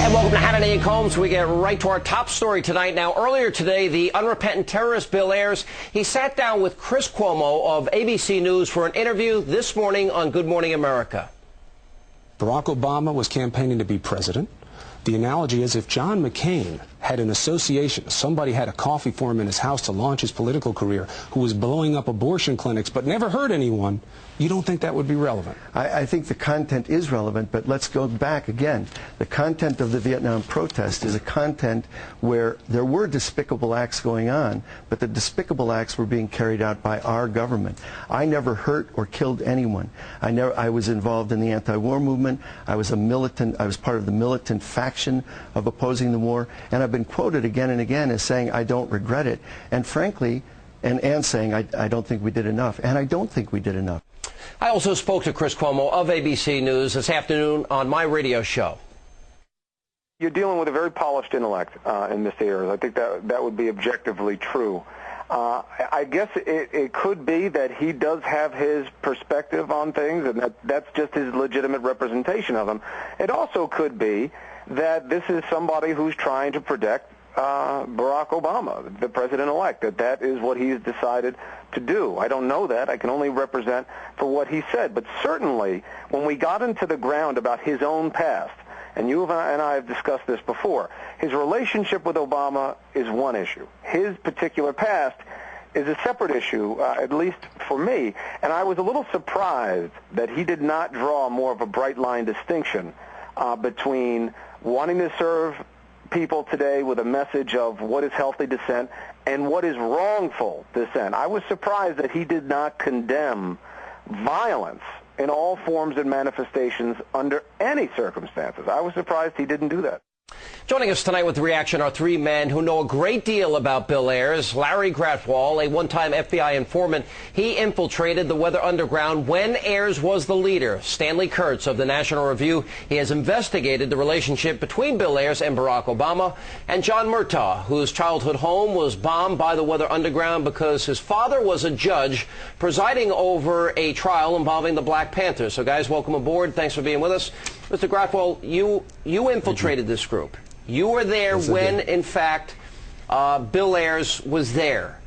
And welcome to Hannity and Combs. We get right to our top story tonight. Now, earlier today, the unrepentant terrorist Bill Ayers, he sat down with Chris Cuomo of ABC News for an interview this morning on Good Morning America. Barack Obama was campaigning to be president. The analogy is if John McCain had an association, somebody had a coffee for him in his house to launch his political career, who was blowing up abortion clinics but never hurt anyone, you don't think that would be relevant? I think the content is relevant, but let's go back again. The content of the Vietnam protest is a content where there were despicable acts going on, but the despicable acts were being carried out by our government. I never hurt or killed anyone. I was involved in the anti-war movement. I was a militant. I was part of the militant faction of opposing the war, and I've been quoted again and again as saying I don't regret it, and frankly, and saying I don't think we did enough, and I don't think we did enough. I also spoke to Chris Cuomo of ABC News this afternoon on my radio show. You're dealing with a very polished intellect in Mr. Ayers. I think that would be objectively true. I guess it could be that he does have his perspective on things, and that's just his legitimate representation of them. It also could be that this is somebody who's trying to protect Barack Obama, the president-elect, that is what he's decided to do. I don't know that. I can only represent for what he said. But certainly, when we got into the ground about his own past, and you and I have discussed this before, his relationship with Obama is one issue. His particular past is a separate issue, at least for me. And I was a little surprised that he did not draw more of a bright-line distinction between wanting to serve people today with a message of what is healthy dissent and what is wrongful dissent. I was surprised that he did not condemn violence in all forms and manifestations under any circumstances. I was surprised he didn't do that. Joining us tonight with the reaction are three men who know a great deal about Bill Ayers. Larry Gratwall, a one-time FBI informant. He infiltrated the Weather Underground when Ayers was the leader. Stanley Kurtz of the National Review. He has investigated the relationship between Bill Ayers and Barack Obama. And John Murtaugh, whose childhood home was bombed by the Weather Underground because his father was a judge presiding over a trial involving the Black Panthers. So, guys, welcome aboard. Thanks for being with us. Mr. Gratwall, you infiltrated this group. You were there when, in fact, Bill Ayers was there.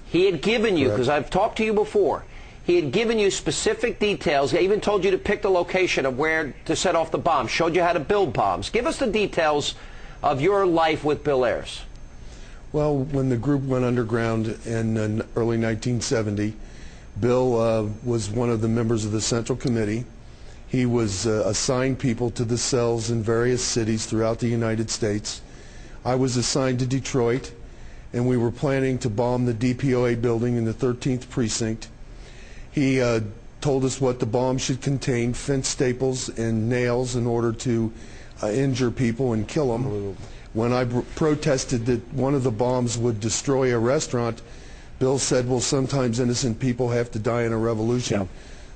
He had given you, because I've talked to you before, he had given you specific details. He even told you to pick the location of where to set off the bombs, showed you how to build bombs. Give us the details of your life with Bill Ayers. Well, when the group went underground in early 1970, Bill was one of the members of the Central Committee. He was assigned people to the cells in various cities throughout the United States. I was assigned to Detroit, and we were planning to bomb the DPOA building in the 13th precinct. He told us what the bomb should contain, fence staples and nails in order to injure people and kill them. When I protested that one of the bombs would destroy a restaurant, Bill said, well, sometimes innocent people have to die in a revolution. Yeah.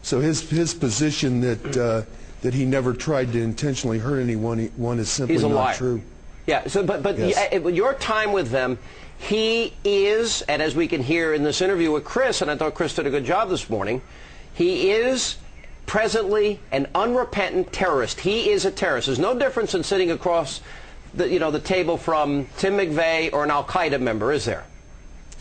So his position that he never tried to intentionally hurt anyone is simply not true. Yeah. So, but yes. Your time with them, he is, and as we can hear in this interview with Chris, and I thought Chris did a good job this morning, he is presently an unrepentant terrorist. He is a terrorist. There's no difference in sitting across the table from Tim McVeigh or an Al-Qaeda member, is there?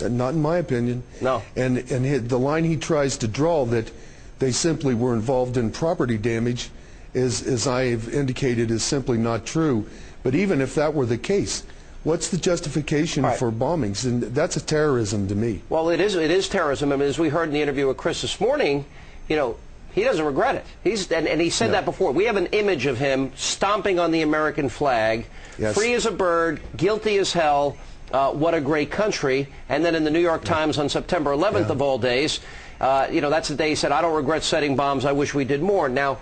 Not in my opinion. No. And the line he tries to draw that they simply were involved in property damage, as I've indicated, is simply not true. But even if that were the case, what's the justification for bombings? And that's a terrorism to me. Well, it is terrorism. I mean, as we heard in the interview with Chris this morning, he doesn't regret it. And he said that before. We have an image of him stomping on the American flag, free as a bird, guilty as hell. What a great country. And then in the New York Times on September 11th of all days, that's the day he said, I don't regret setting bombs. I wish we did more. Now,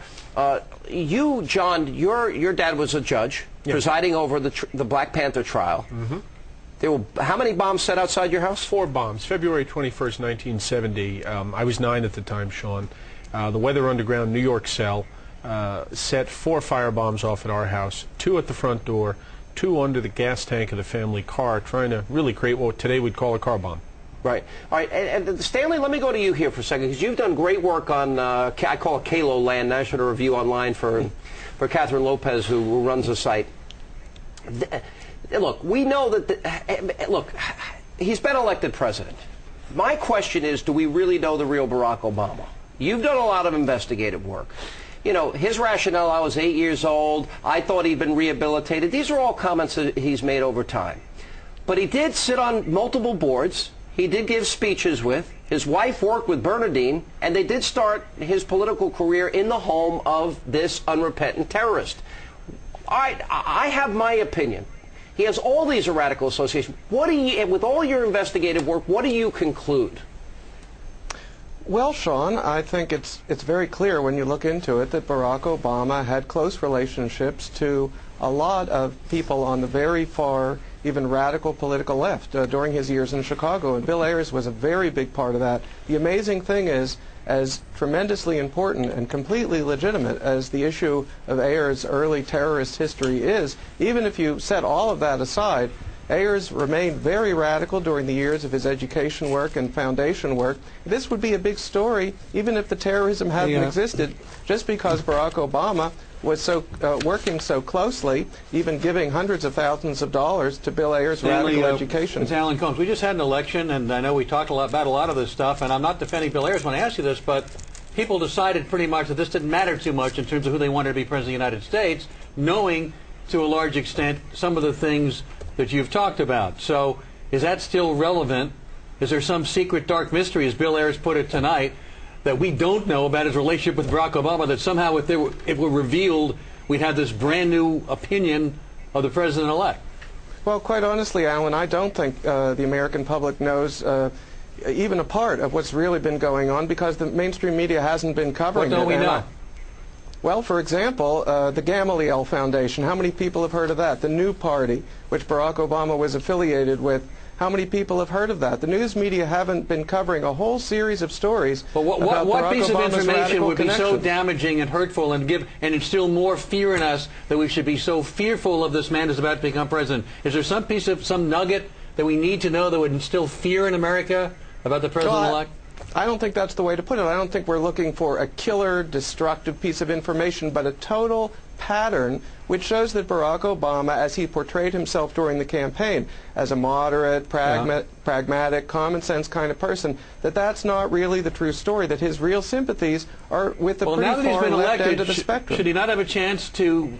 you, John, your dad was a judge presiding over the Black Panther trial. Mm-hmm. There were how many bombs set outside your house? 4 bombs. February 21st, 1970. I was 9 at the time, Sean. The Weather Underground New York cell set 4 firebombs off at our house, 2 at the front door, 2 under the gas tank of the family car, trying to really create what today we'd call a car bomb. Right. All right. And Stanley, let me go to you here for a second, because you've done great work on, I call it Kalo Land, National Review Online for Catherine Lopez, who runs the site. Look, we know that, look, he's been elected president. My question is, do we really know the real Barack Obama? You've done a lot of investigative work. You know, his rationale, I was 8 years old, I thought he'd been rehabilitated. These are all comments that he's made over time. But he did sit on multiple boards. He did give speeches with. His wife worked with Bernardine, and they did start his political career in the home of this unrepentant terrorist. I have my opinion. He has all these radical associations. What do you, with all your investigative work, what do you conclude? Well, Sean, I think it's very clear when you look into it that Barack Obama had close relationships to a lot of people on the very far, even radical political left during his years in Chicago, and Bill Ayers was a very big part of that. The amazing thing is, as tremendously important and completely legitimate as the issue of Ayers' early terrorist history is, even if you set all of that aside, Ayers remained very radical during the years of his education work and foundation work. This would be a big story even if the terrorism hadn't existed, just because Barack Obama was so working so closely, even giving hundreds of thousands of dollars to Bill Ayers' radical education. It's Alan Combs. We just had an election, and I know we talked about a lot of this stuff, and I'm not defending Bill Ayers when I ask you this, but people decided pretty much that this didn't matter too much in terms of who they wanted to be president of the United States, knowing to a large extent some of the things that you've talked about. So is that still relevant? Is there some secret dark mystery, as Bill Ayers put it tonight, that we don't know about his relationship with Barack Obama, that somehow if it were revealed, we'd have this brand new opinion of the president-elect? Well, quite honestly, Alan, I don't think the American public knows even a part of what's really been going on, because the mainstream media hasn't been covering it. What don't we know? Well, for example, the Gamaliel Foundation. How many people have heard of that? The New Party, which Barack Obama was affiliated with. How many people have heard of that? The news media haven't been covering a whole series of stories. But what piece of information would be so damaging and hurtful and instill more fear in us that we should be so fearful of this man who's about to become president? Is there some nugget that we need to know that would instill fear in America about the president-elect? I don't think that's the way to put it. I don't think we're looking for a killer, destructive piece of information, but a total pattern which shows that Barack Obama, as he portrayed himself during the campaign, as a moderate, pragmatic, common-sense kind of person, that's not really the true story, that his real sympathies are with the pretty far left end of the spectrum. Should he not have a chance to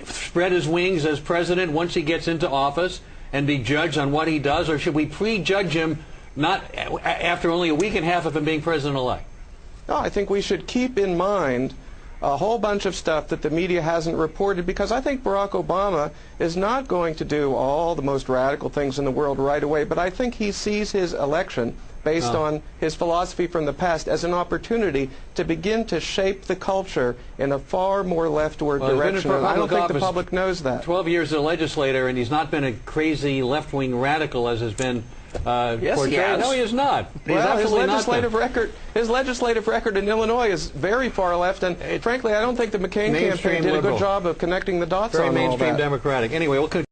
spread his wings as president once he gets into office and be judged on what he does, or should we prejudge him not after only a week and a half of him being president-elect? No, I think we should keep in mind a whole bunch of stuff that the media hasn't reported, because I think Barack Obama is not going to do all the most radical things in the world right away, but I think he sees his election, based on his philosophy from the past, as an opportunity to begin to shape the culture in a far more leftward direction. And I don't think the public knows that. 12 years as a legislator, and he's not been a crazy left-wing radical as has been yes, he has. No, he is not. Well, his legislative record in Illinois is very far left, and frankly, I don't think the McCain campaign did a good job of connecting the dots on all that. Very mainstream Democratic. Anyway, we'll